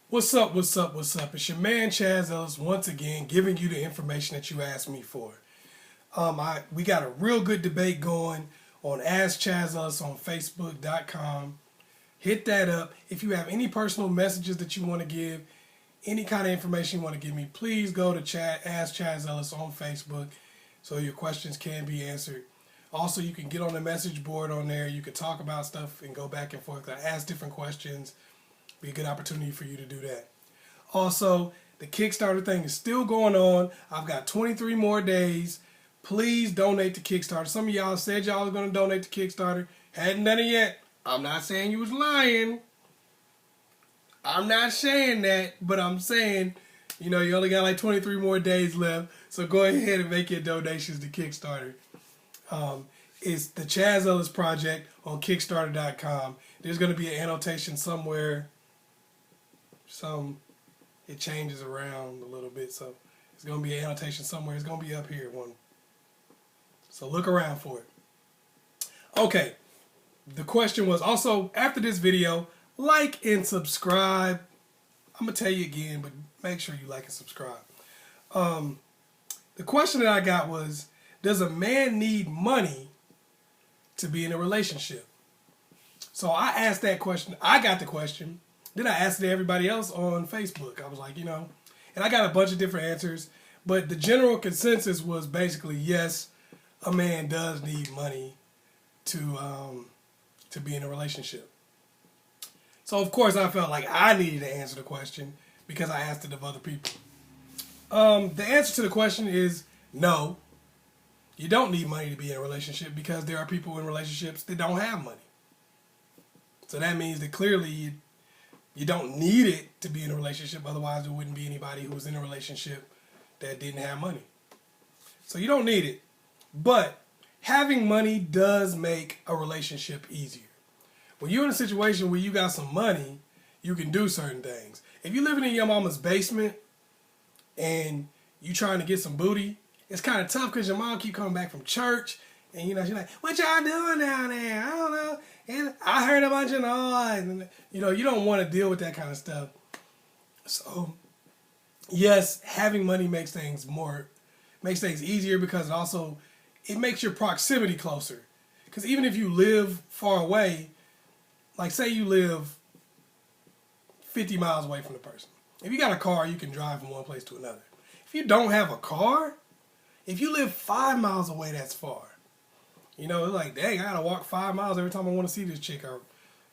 What's up, what's up, what's up? It's your man Chaz Ellis once again giving you the information that you asked me for. We got a real good debate going on askchazzellis on Facebook.com. Hit that up. If you have any personal messages that you want to give, any kind of information you want to give me, please go to Ask Chaz Ellis on Facebook so your questions can be answered. Also, you can get on the message board on there. You can talk about stuff and go back and forth. I ask different questions. Be a good opportunity for you to do that. Also, the Kickstarter thing is still going on. I've got 23 more days. Please donate to Kickstarter. Some of y'all said y'all was going to donate to Kickstarter. Hadn't done it yet. I'm not saying you was lying. I'm not saying that, but I'm saying, you only got like 23 more days left. So go ahead and make your donations to Kickstarter. It's the Chaz Ellis Project on Kickstarter.com. There's going to be an annotation somewhere. It changes around a little bit, so it's going to be an annotation somewhere. It's going to be up here one. So look around for it. Okay, the question was also, after this video, like and subscribe. I'm going to tell you again, but make sure you like and subscribe. The question that I got was, does a man need money to be in a relationship? So I asked that question. I got the question. Then I asked it to everybody else on Facebook. I was like, and I got a bunch of different answers. But the general consensus was basically, yes, a man does need money to be in a relationship. So, of course, I felt like I needed to answer the question because I asked it of other people. The answer to the question is no. You don't need money to be in a relationship because there are people in relationships that don't have money. So that means that clearly you don't need it to be in a relationship. Otherwise, there wouldn't be anybody who was in a relationship that didn't have money. So you don't need it. But having money does make a relationship easier. When you're in a situation where you got some money, you can do certain things. If you're living in your mama's basement and you trying to get some booty, it's kind of tough because your mom keep coming back from church. And, she's like, what y'all doing down there? I don't know. And I heard a bunch of noise. And, you don't want to deal with that kind of stuff. So, yes, having money makes things easier because it makes your proximity closer. Because even if you live far away, like say you live 50 miles away from the person. If you got a car, you can drive from one place to another. If you don't have a car, if you live 5 miles away, that's far. It's like, dang, I gotta walk 5 miles every time I want to see this chick. Or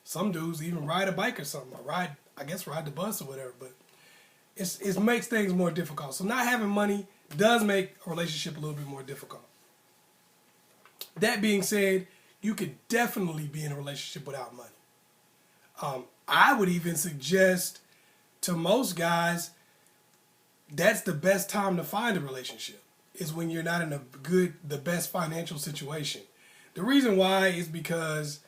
some dudes even ride a bike or something. Or ride the bus or whatever. But it makes things more difficult. So not having money does make a relationship a little bit more difficult. That being said, you could definitely be in a relationship without money. I would even suggest to most guys that's the best time to find a relationship is when you're not in the best financial situation. The reason why is because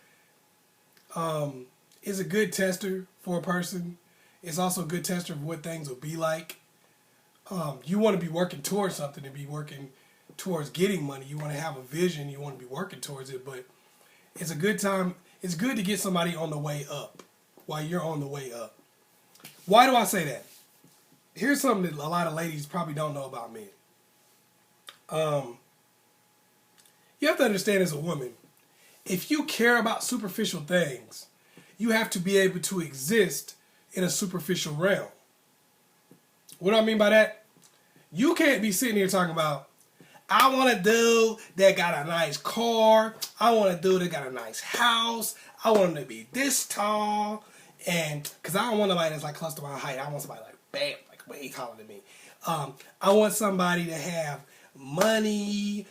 it's a good tester for a person. It's also a good tester of what things will be like. You want to be working towards something and be working towards getting money. You want to have a vision. You want to be working towards it. But it's a good time. It's good to get somebody on the way up while you're on the way up. Why do I say that? Here's something that a lot of ladies probably don't know about men. You have to understand as a woman, if you care about superficial things, you have to be able to exist in a superficial realm. What do I mean by that? You can't be sitting here talking about, I want a dude that got a nice car. I want a dude that got a nice house. I want him to be this tall. And because I don't want nobody that's like close to my height. I want somebody like, bam, like way taller than me. I want somebody to have money.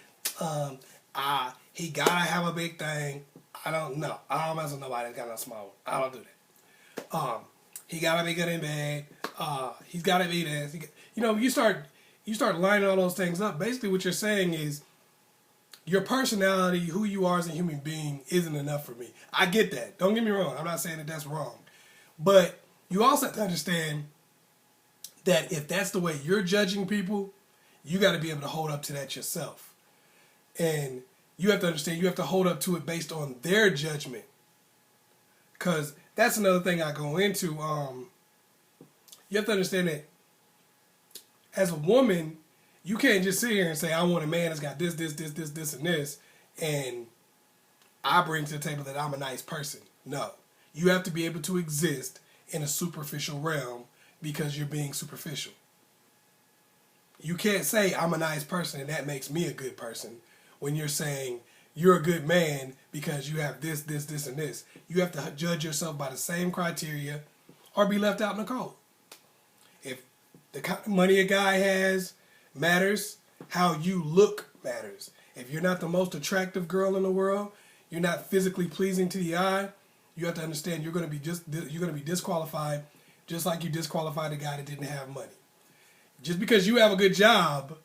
He gotta have a big thing. I don't know. I don't mess with nobody that's got a small one. I don't do that. He gotta be good in bed. He's gotta be this. You start lining all those things up. Basically, what you're saying is your personality, who you are as a human being, isn't enough for me. I get that. Don't get me wrong. I'm not saying that that's wrong, but you also have to understand that if that's the way you're judging people, you got to be able to hold up to that yourself. And you have to understand you have to hold up to it based on their judgment. Because that's another thing I go into. You have to understand that as a woman, you can't just sit here and say, I want a man that's got this, and this, and I bring to the table that I'm a nice person. No. You have to be able to exist in a superficial realm because you're being superficial. You can't say I'm a nice person and that makes me a good person when you're saying you're a good man because you have this, and this. You have to judge yourself by the same criteria or be left out in the cold. If the kind of money a guy has matters, how you look matters. If you're not the most attractive girl in the world, you're not physically pleasing to the eye, you have to understand you're going to be disqualified, just like you disqualified a guy that didn't have money. Just because you have a good job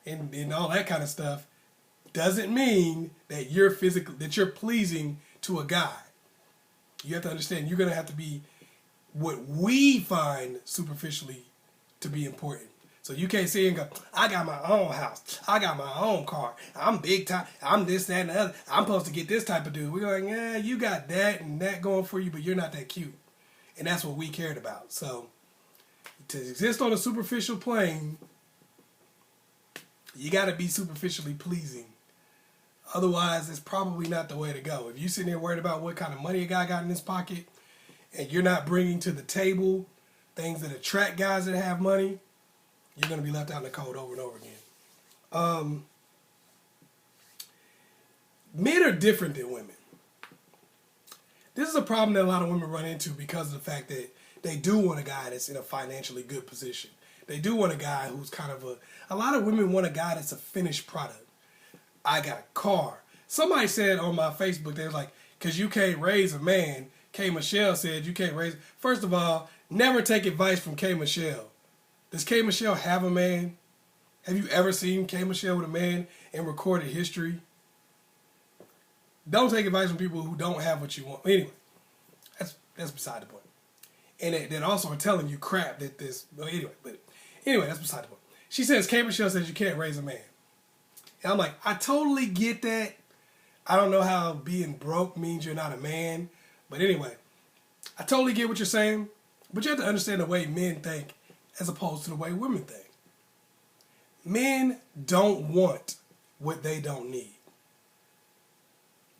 and all that kind of stuff doesn't mean that you're pleasing to a guy. You have to understand you're going to have to be what we find superficially to be important. So you can't sit and go, I got my own house. I got my own car. I'm big time. I'm this, that, and the other. I'm supposed to get this type of dude. We're like, yeah, you got that and that going for you, but you're not that cute. And that's what we cared about. So to exist on a superficial plane, you got to be superficially pleasing. Otherwise, it's probably not the way to go. If you're sitting there worried about what kind of money a guy got in his pocket and you're not bringing to the table things that attract guys that have money, you're going to be left out in the cold over and over again. Men are different than women. This is a problem that a lot of women run into because of the fact that they do want a guy that's in a financially good position. They do want a guy who's kind of a lot of women want a guy that's a finished product. I got a car. Somebody said on my Facebook, they was like, because you can't raise a man. K. Michelle said you can't raise. First of all, never take advice from K. Michelle. Does K. Michelle have a man? Have you ever seen K. Michelle with a man in recorded history? Don't take advice from people who don't have what you want. Anyway, that's beside the point. And that also are telling you crap that this. Well, anyway, that's beside the point. She says K. Michelle says you can't raise a man. And I'm like, I totally get that. I don't know how being broke means you're not a man. But anyway, I totally get what you're saying. But you have to understand the way men think as opposed to the way women think. Men don't want what they don't need.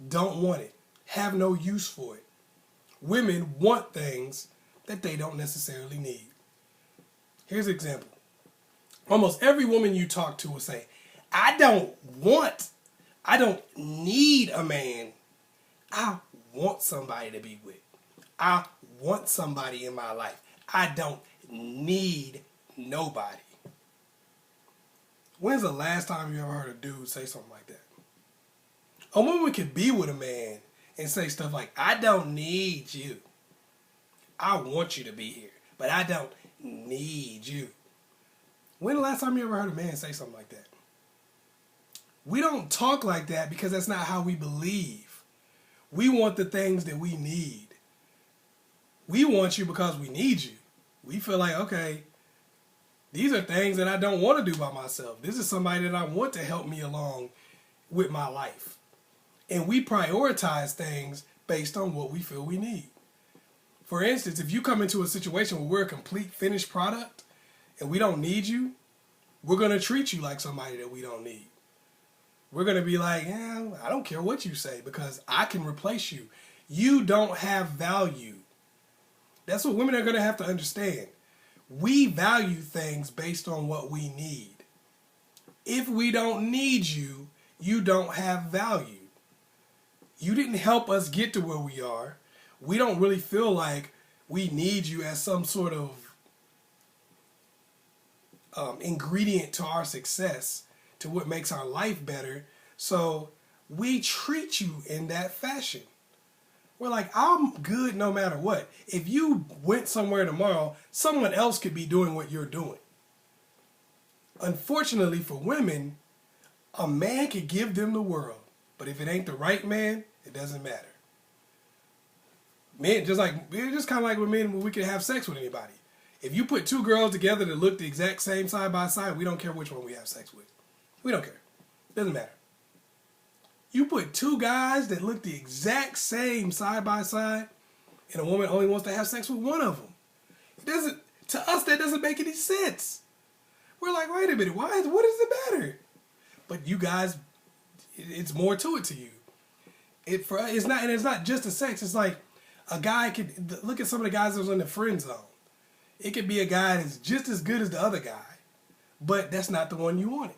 Don't want it. Have no use for it. Women want things that they don't necessarily need. Here's an example. Almost every woman you talk to will say, I don't need a man. I want somebody to be with. I want somebody in my life. I don't need nobody. When's the last time you ever heard a dude say something like that? A woman could be with a man and say stuff like, I don't need you. I want you to be here, but I don't need you. When the last time you ever heard a man say something like that? We don't talk like that because that's not how we believe. We want the things that we need. We want you because we need you. We feel like, okay, these are things that I don't want to do by myself. This is somebody that I want to help me along with my life. And we prioritize things based on what we feel we need. For instance, if you come into a situation where we're a complete finished product and we don't need you, we're going to treat you like somebody that we don't need. We're going to be like, yeah, I don't care what you say because I can replace you. You don't have value. That's what women are going to have to understand. We value things based on what we need. If we don't need you, you don't have value. You didn't help us get to where we are. We don't really feel like we need you as some sort of ingredient to our success, to what makes our life better. So we treat you in that fashion. We're like, I'm good no matter what. If you went somewhere tomorrow, someone else could be doing what you're doing. Unfortunately for women, a man could give them the world. But if it ain't the right man, it doesn't matter. Men, just kind of like with men, when we can have sex with anybody. If you put two girls together that look the exact same side by side, we don't care which one we have sex with. We don't care. Doesn't matter. You put two guys that look the exact same side by side, and a woman only wants to have sex with one of them. To us, doesn't make any sense. We're like, wait a minute, what does it matter? But you guys, it's more to it to you. It's not just the sex. It's like a guy could look at some of the guys that was in the friend zone. It could be a guy that's just as good as the other guy, but that's not the one you wanted.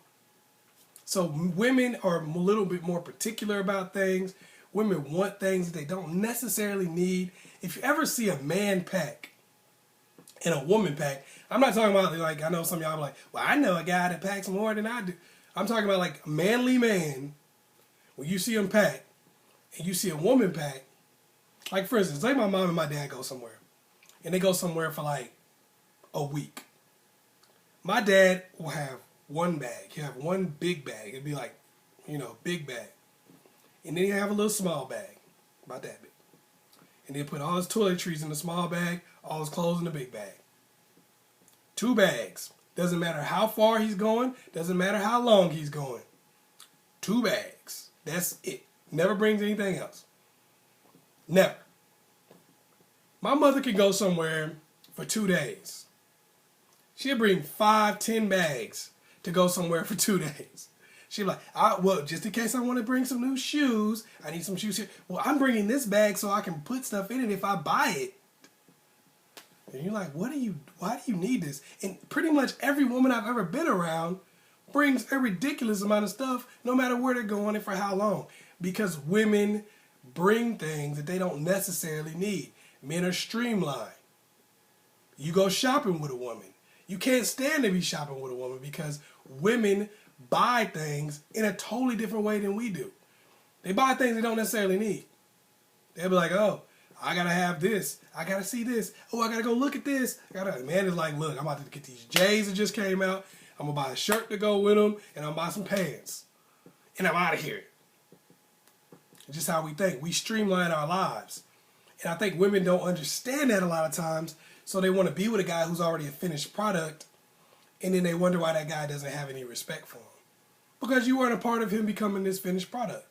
So women are a little bit more particular about things. Women want things that they don't necessarily need. If you ever see a man pack and a woman pack, I'm not talking about like, I know some of y'all are like, well, I know a guy that packs more than I do. I'm talking about like a manly man. When you see him pack and you see a woman pack, like for instance, like my mom and my dad go somewhere and they go somewhere for like a week. My dad will have one bag. He'll have one big bag. It'd be like, big bag. And then he'll have a little small bag, about that big. And he'll put all his toiletries in the small bag, all his clothes in the big bag. 2 bags. Doesn't matter how far he's going. Doesn't matter how long he's going. 2 bags. That's it. Never brings anything else. Never. My mother could go somewhere for 2 days. She'll bring 5, 10 bags to go somewhere for 2 days. She'll be like, well, just in case I want to bring some new shoes, I need some shoes here. Well, I'm bringing this bag so I can put stuff in it if I buy it. And you're like, why do you need this? And pretty much every woman I've ever been around brings a ridiculous amount of stuff, no matter where they're going and for how long. Because women bring things that they don't necessarily need. Men are streamlined. You go shopping with a woman. You can't stand to be shopping with a woman because women buy things in a totally different way than we do. They buy things they don't necessarily need. They'll be like, oh, I gotta have this. I gotta see this. Oh, I gotta go look at this. Man is like, look, I'm about to get these J's that just came out. I'm gonna buy a shirt to go with them, and I'm gonna buy some pants. And I'm out of here. It's just how we think. We streamline our lives. And I think women don't understand that a lot of times, so they want to be with a guy who's already a finished product, and then they wonder why that guy doesn't have any respect for him. Because you weren't a part of him becoming this finished product.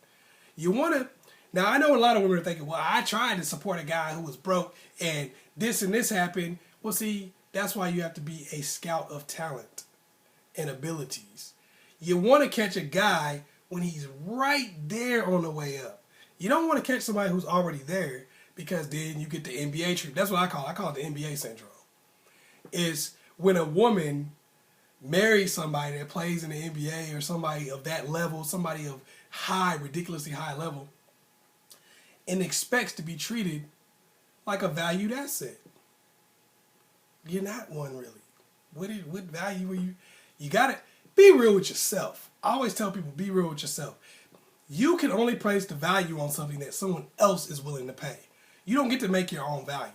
You want to... Now, I know a lot of women are thinking, well, I tried to support a guy who was broke, and this happened. Well, see, that's why you have to be a scout of talent and abilities. You want to catch a guy when he's right there on the way up. You don't want to catch somebody who's already there, because then you get the NBA treatment. That's what I call it the NBA syndrome. Is when a woman marries somebody that plays in the NBA or somebody of that level, somebody of ridiculously high level, and expects to be treated like a valued asset. You're not one really. What value are you? You gotta be real with yourself. I always tell people, be real with yourself. You can only place the value on something that someone else is willing to pay. You don't get to make your own value.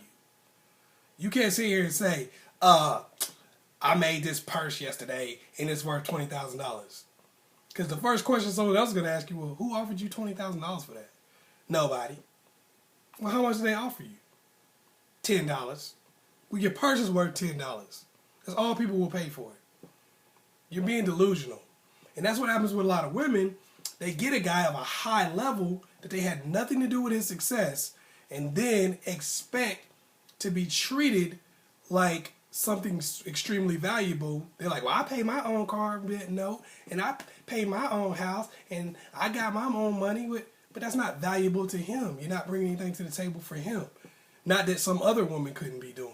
You can't sit here and say, I made this purse yesterday and it's worth $20,000. Because the first question someone else is going to ask you, well, who offered you $20,000 for that? Nobody. Well, how much did they offer you? $10. Well, your purse is worth $10. That's all people will pay for it. You're being delusional. And that's what happens with a lot of women. They get a guy of a high level that they had nothing to do with his success, and then expect to be treated like something extremely valuable. They're like, well, I pay my own car note, and I pay my own house, and I got my own money. But that's not valuable to him. You're not bringing anything to the table for him. Not that some other woman couldn't be doing.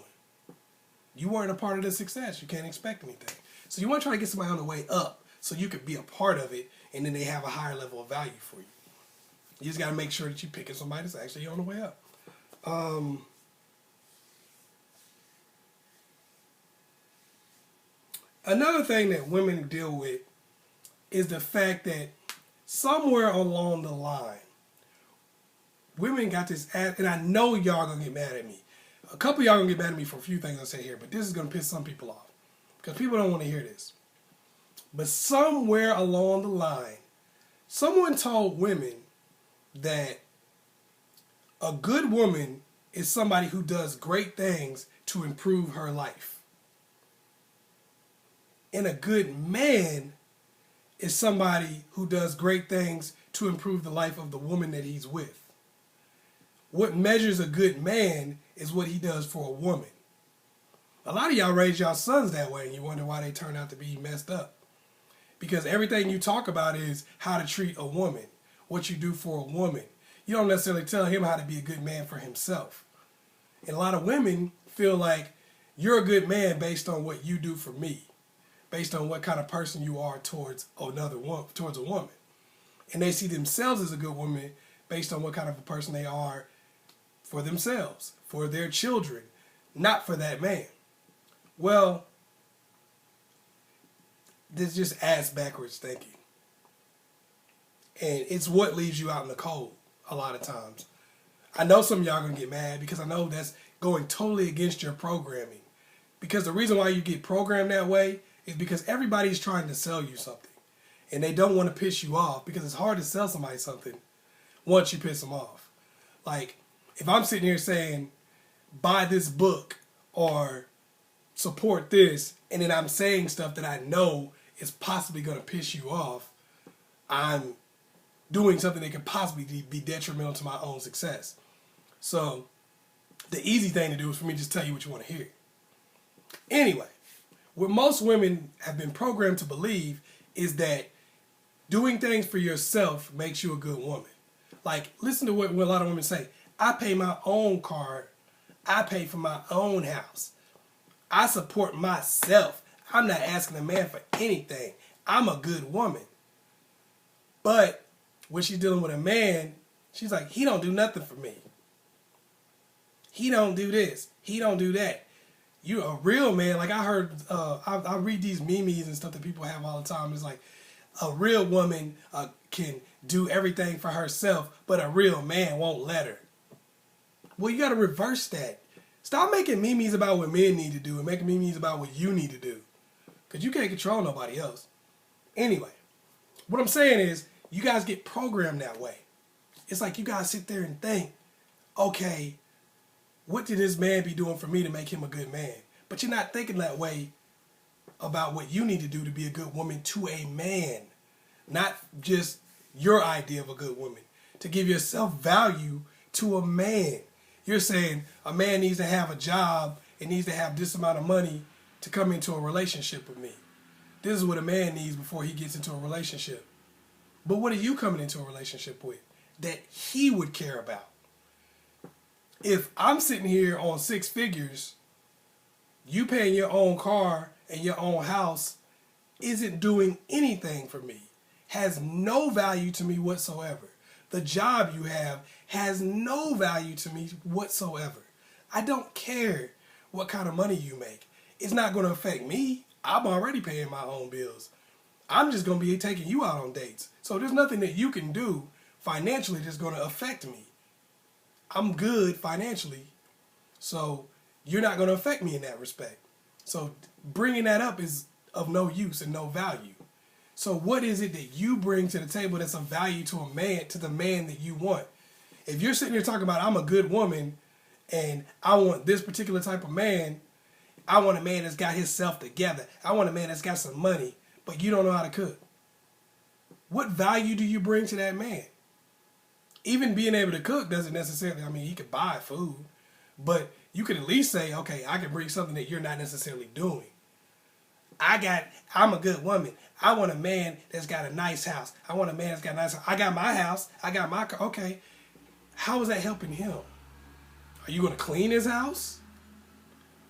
You weren't a part of the success. You can't expect anything. So you want to try to get somebody on the way up so you could be a part of it, and then they have a higher level of value for you. You just got to make sure that you're picking somebody that's actually on the way up. Another thing that women deal with is the fact that somewhere along the line, women got this, and I know y'all gonna get mad at me. A couple of y'all gonna get mad at me for a few things I say here, but this is gonna piss some people off because people don't want to hear this. But somewhere along the line, someone told women that a good woman is somebody who does great things to improve her life. And a good man is somebody who does great things to improve the life of the woman that he's with. What measures a good man is what he does for a woman. A lot of y'all raise y'all sons that way, and you wonder why they turn out to be messed up. Because everything you talk about is how to treat a woman, what you do for a woman. You don't necessarily tell him how to be a good man for himself. And a lot of women feel like you're a good man based on what you do for me, based on what kind of person you are towards another woman, towards a woman. And they see themselves as a good woman based on what kind of a person they are for themselves, for their children, not for that man. Well, this just ass backwards thinking. And it's what leaves you out in the cold a lot of times. I know some of y'all are going to get mad because I know that's going totally against your programming. Because the reason why you get programmed that way is because everybody's trying to sell you something. And they don't want to piss you off because it's hard to sell somebody something once you piss them off. Like, if I'm sitting here saying, buy this book or support this, and then I'm saying stuff that I know is possibly going to piss you off, I'm doing something that could possibly be detrimental to my own success. So the easy thing to do is for me to just tell you what you want to hear. Anyway, what most women have been programmed to believe is that doing things for yourself makes you a good woman. Like, listen to what a lot of women say. I pay my own car. I pay for my own house. I support myself. I'm not asking a man for anything. I'm a good woman. But when she's dealing with a man, she's like, he don't do nothing for me. He don't do this. He don't do that. You're a real man. Like I heard, I read these memes and stuff that people have all the time. It's like, a real woman can do everything for herself, but a real man won't let her. Well, you got to reverse that. Stop making memes about what men need to do and making memes about what you need to do. Because you can't control nobody else. Anyway, what I'm saying is, you guys get programmed that way. It's like you guys sit there and think, okay, what did this man be doing for me to make him a good man? But you're not thinking that way about what you need to do to be a good woman to a man. Not just your idea of a good woman. To give yourself value to a man. You're saying a man needs to have a job and needs to have this amount of money to come into a relationship with me. This is what a man needs before he gets into a relationship. But what are you coming into a relationship with that he would care about? If I'm sitting here on 6 figures, you paying your own car and your own house isn't doing anything for me. Has no value to me whatsoever. The job you have has no value to me whatsoever. I don't care what kind of money you make. It's not going to affect me. I'm already paying my own bills. I'm just going to be taking you out on dates. So there's nothing that you can do financially that's going to affect me. I'm good financially. So you're not going to affect me in that respect. So bringing that up is of no use and no value. So what is it that you bring to the table that's of value to a man, to the man that you want? If you're sitting here talking about, I'm a good woman and I want this particular type of man, I want a man that's got himself together. I want a man that's got some money, but you don't know how to cook. What value do you bring to that man? Even being able to cook doesn't necessarily, I mean, he could buy food, but you could at least say, okay, I can bring something that you're not necessarily doing. I'm a good woman. I want a man that's got a nice house. I want a man that's got a nice house. I got my house. I got my car. Okay. How is that helping him? Are you going to clean his house?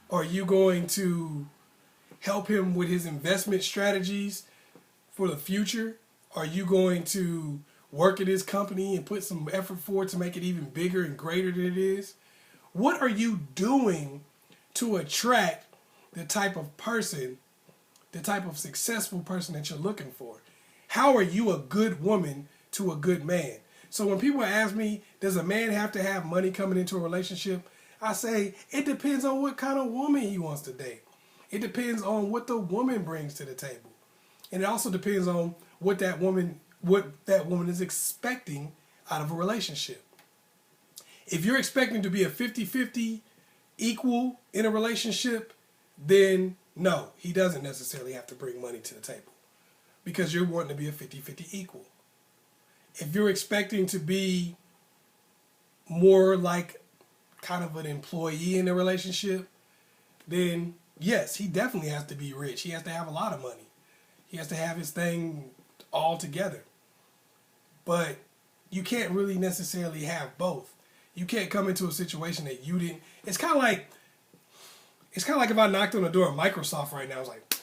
Or are you going to help him with his investment strategies for the future? Are you going to work at his company and put some effort forward to make it even bigger and greater than it is? What are you doing to attract the type of person, the type of successful person that you're looking for? How are you a good woman to a good man? So when people ask me, does a man have to have money coming into a relationship? I say, it depends on what kind of woman he wants to date. It depends on what the woman brings to the table. And it also depends on what that woman is expecting out of a relationship. If you're expecting to be a 50-50 equal in a relationship, then no, he doesn't necessarily have to bring money to the table because you're wanting to be a 50-50 equal. If you're expecting to be more like kind of an employee in a relationship, then yes, he definitely has to be rich. He has to have a lot of money. He has to have his thing all together. But you can't really necessarily have both. You can't come into a situation that you didn't. It's kind of like if I knocked on the door of Microsoft right now. I was like,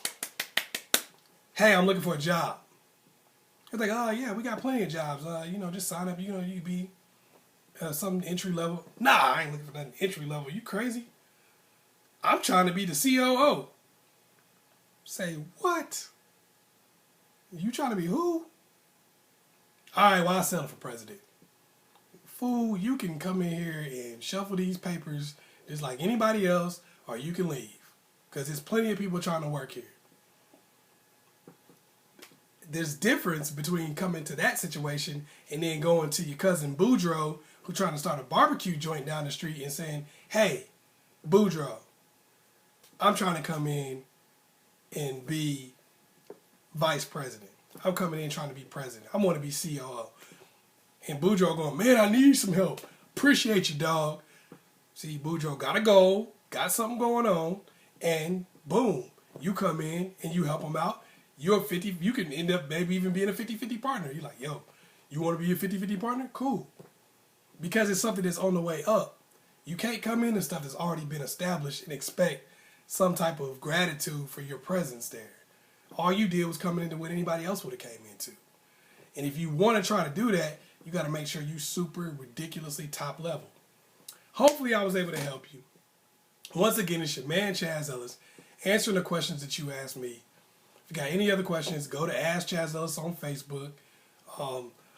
"Hey, I'm looking for a job." They're like, "Oh yeah, we got plenty of jobs. Just sign up. You be some entry level." Nah, I ain't looking for nothing entry level. You crazy? I'm trying to be the COO. Say what? You trying to be who? All right, well, I'll settle for president. Fool, you can come in here and shuffle these papers just like anybody else, or you can leave. Because there's plenty of people trying to work here. There's difference between coming to that situation and then going to your cousin Boudreaux, who's trying to start a barbecue joint down the street, and saying, "Hey, Boudreaux, I'm trying to come in and be vice president. I'm coming in trying to be president. I want to be COO." And Boudreaux going, "Man, I need some help. Appreciate you, dog." See, Boudreaux got a goal, got something going on, and boom, you come in and you help him out. You can end up maybe even being a 50-50 partner. You're like, "Yo, you want to be a 50-50 partner? Cool." Because it's something that's on the way up. You can't come into stuff that's already been established and expect some type of gratitude for your presence there. All you did was coming into what anybody else would have came into. And if you want to try to do that, you got to make sure you super ridiculously top level. Hopefully I was able to help you. Once again, it's your man Chaz Ellis answering the questions that you asked me. If you got any other questions, go to Ask Chazzellis on Facebook.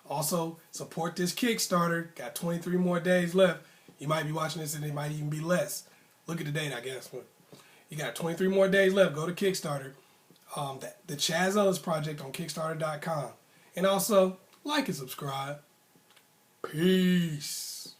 Also, support this Kickstarter. Got 23 more days left. You might be watching this and it might even be less. Look at the date, I guess. You got 23 more days left. Go to Kickstarter. The Chaz Ellis Project on Kickstarter.com. And also, like and subscribe. Peace.